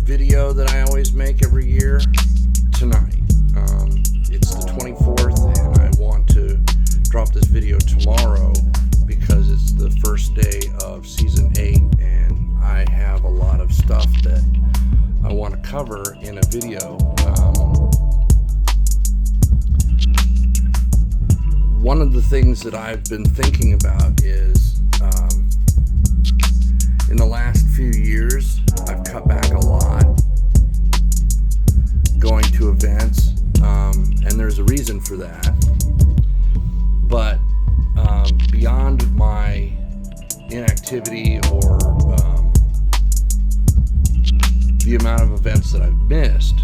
video that I always make every year tonight. It's the 24th, and I want to drop this video tomorrow because it's the first day of season 8, and I have a lot of stuff that I want to cover in a video. One of the things that I've been thinking about is in the last few years, I've cut back a lot going to events, and there's a reason for that. But beyond my inactivity or the amount of events that I've missed,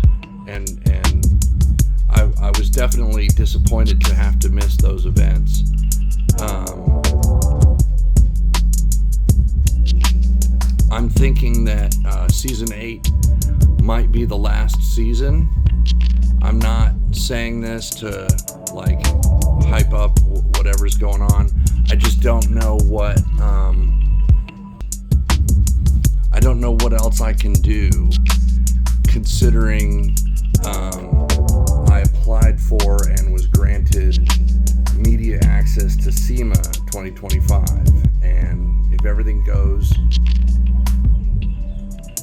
and I was definitely disappointed to have to miss those events. I'm thinking that season 8 might be the last season. I'm not saying this to like hype up whatever's going on. I just don't know what I don't know what else I can do, considering I applied for and was granted media access to SEMA 2025, and if everything goes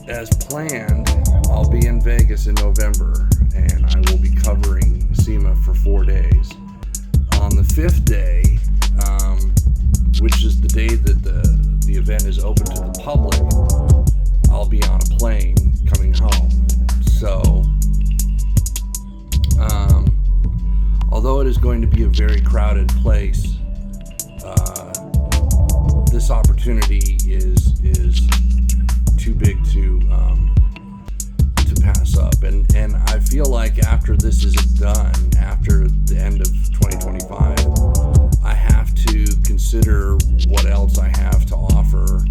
as planned, I'll be in Vegas in November, and I will be covering SEMA for 4 days. On the 5th day, which is the day that the event is open to the public, I'll be on a plane coming home. So, although it is going to be a very crowded place, this opportunity is too big to pass up, and I feel like after this is done, after the end of 2025, I have to consider what else I have to offer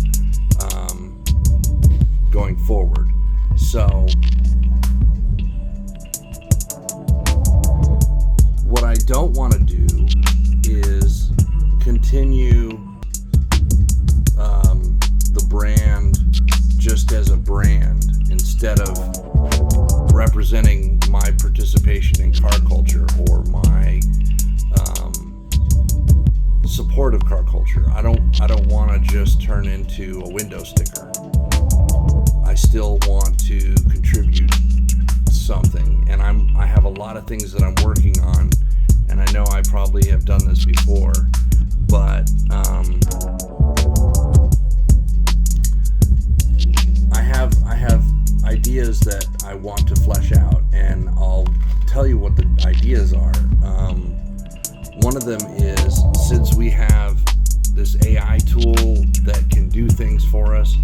going forward. So what I don't want to do is continue the brand just as a brand instead of representing my participation in car culture or my support of car culture. I don't want to just turn into a window sticker. I still want to contribute something, and I have a lot of things that I'm working on, and I know I probably have done this before, but I have ideas that I want to flesh out, and I'll tell you what the ideas are. One of them is, since we have this AI tool that can do things for us,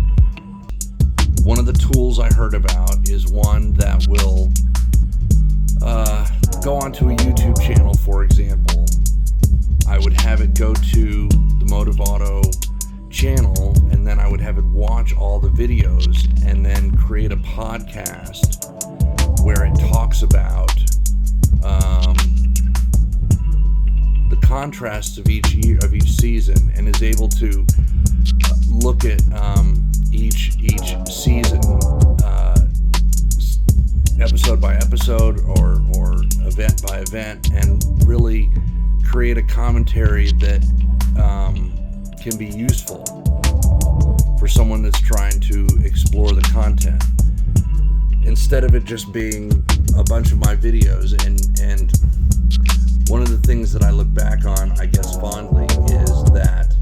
one of the tools I heard about is one that will go onto a YouTube channel, for example. I would have it go to the Motive Auto channel, and then I would have it watch all the videos and then create a podcast where it talks about the contrasts of each year, of each season, and is able to look at each season episode by episode or event by event, and really create a commentary that can be useful for someone that's trying to explore the content, instead of it just being a bunch of my videos. And one of the things that I look back on, I guess fondly, is that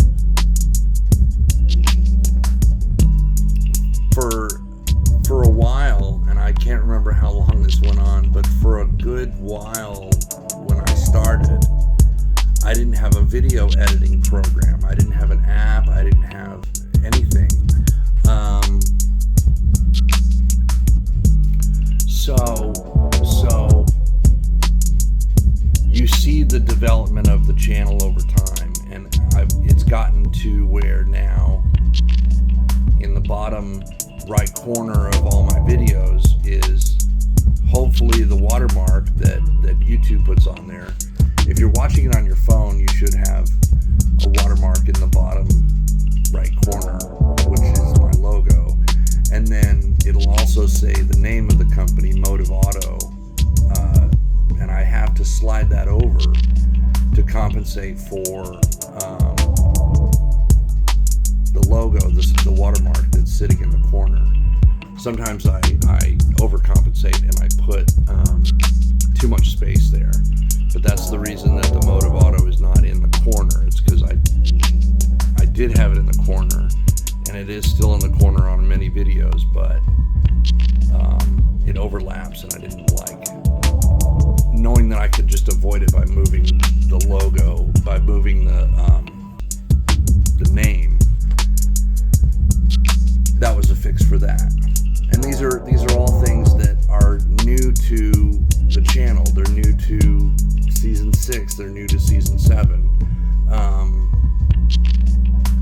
for a while, and I can't remember how long this went on, but for a good while when I started, I didn't have a video editing program. I didn't have an app. I didn't have anything. So you see the development of the channel over time, and it's gotten to where now in the bottom right corner of all my videos is hopefully the watermark that YouTube puts on there. If you're watching it on your phone, you should have a watermark in the bottom right corner, which is my logo. and then it'll also say the name of the company, Motive Auto, and I have to slide that over to compensate for the logo, the watermark that's sitting in the corner. Sometimes I overcompensate and I put too much space there, but that's the reason that the Motive Auto is not in the corner. It's because I did have it in the corner, and it is still in the corner on many videos, but it overlaps, and I didn't like knowing that I could just avoid it by moving the logo, by moving the name. That was a fix for that. And these are all things that are new to the channel. They're new to season 6. They're new to season 7.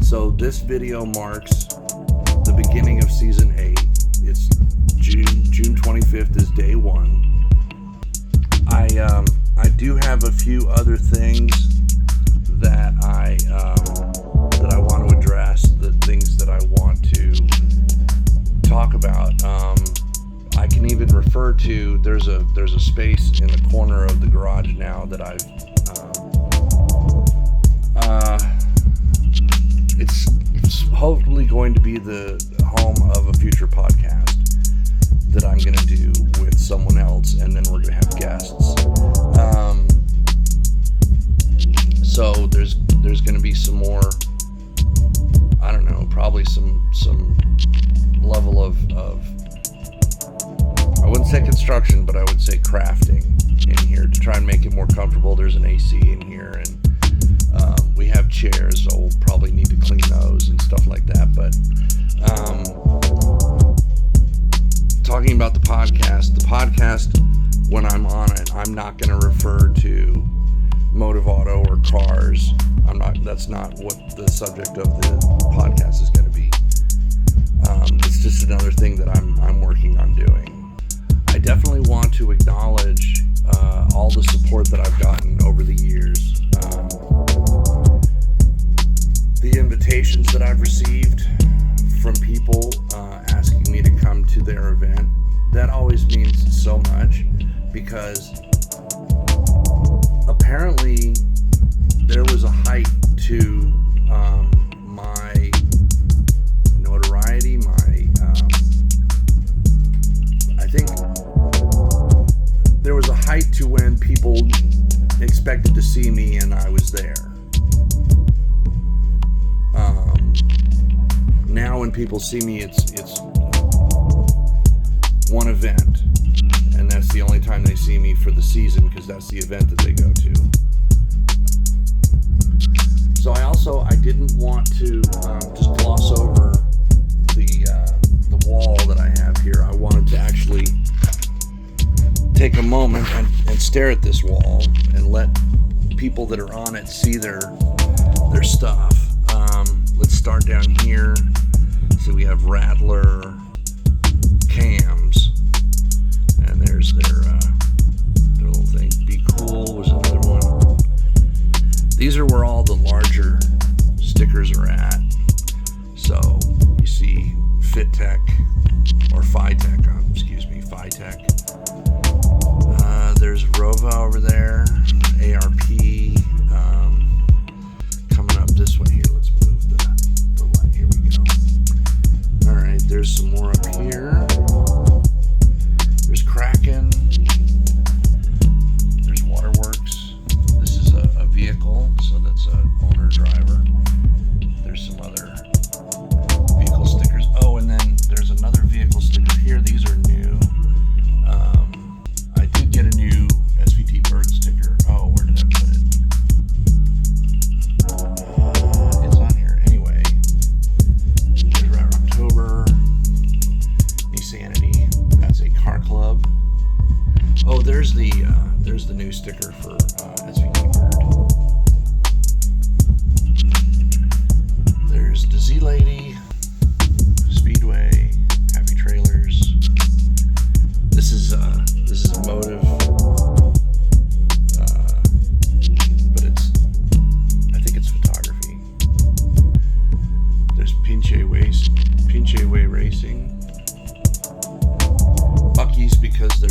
So this video marks the beginning of season 8. It's June 25th is day 1. I do have a few other things that I want to address, the things that I want to talk about. I can even refer to there's a space in the corner of the garage now that it's hopefully going to be the home of a future podcast that I'm going to do with someone else, and then we're going to have guests. So there's going to be some more, I don't know, probably some level of I wouldn't say construction, but I would say crafting in here to try and make it more comfortable. There's an AC in here, and we have chairs, so we'll probably need to clean those and stuff like that. But talking about the podcast, when I'm on it, I'm not going to refer to Motive Auto or cars. That's not what the subject of the podcast is going to be. It's just another thing that I'm working on doing. I definitely want to acknowledge all the support that I've gotten over the years. The invitations that I've received from people asking me to come to their event, that always means so much, because apparently there was a height to my notoriety, I think there was a height to when people expected to see me and I was there. Now when people see me, it's one event, and that's the only time they see me for the season, because that's the event that they go to. So I didn't want to just gloss over the wall that I have here. I wanted to actually take a moment and stare at this wall and let people that are on it see their stuff. Let's start down here. So we have Rattler cams, and there's their little thing. Be Cool was another one. These are where all the larger stickers are at. So you see FitTech or FiTech, FiTech. There's Rova over there, ARP. Coming up this way here. Let's move the light. Here we go. All right, there's some more up here. There's Kraken. There's Waterworks. This is a vehicle, so that's an owner-driver. There's some other vehicle stickers. Oh, and then there's another vehicle sticker here. These are new. I did get a new SVT bird sticker. Oh, where did I put it? It's on here. Anyway, there's Rat October, Nissanity. That's a car club. Oh, there's the new sticker for SVT bird. There's the Z Lady, Speedway, Happy Trailers. This is Motive, but I think it's photography. There's Pinche Way Racing.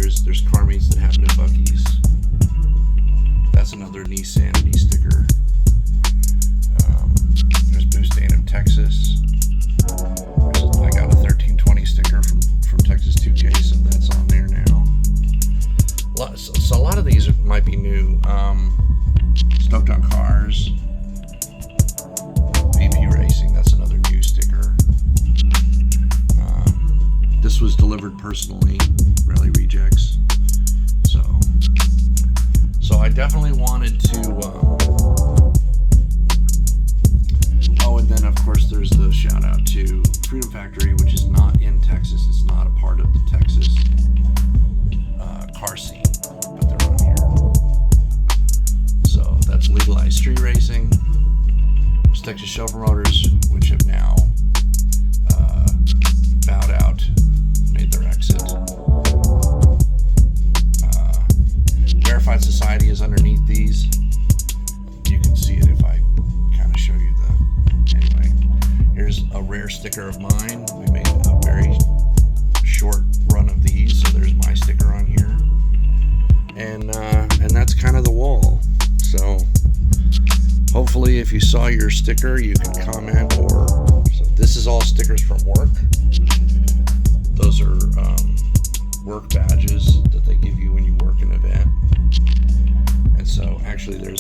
there's car meets that happen at Buc-ee's. That's another Nissanity sticker. There's Boustain of Texas. I got a 1320 sticker from Texas 2K, so that's on there now. So a lot of these might be new. Stoked on Cars. VP Racing, that's another new sticker. This was delivered personally, Rally Rejects. So I definitely wanted to. Oh, and then of course there's the shout out to Freedom Factory, which is not in Texas. It's not a part of the Texas car scene, but they're on here. So that's Legalized Street Racing. There's Texas Show Promoters, which have now bowed out, made their exit. Verified Society is underneath these. You can see it if I kind of show you the. Anyway, here's a rare sticker of mine. We made a very short run of these, so there's my sticker on here, and that's kind of the wall. So hopefully, if you saw your sticker, you can comment. So this is all stickers from work. Those are work badges that they give you when you work an event. And so actually there's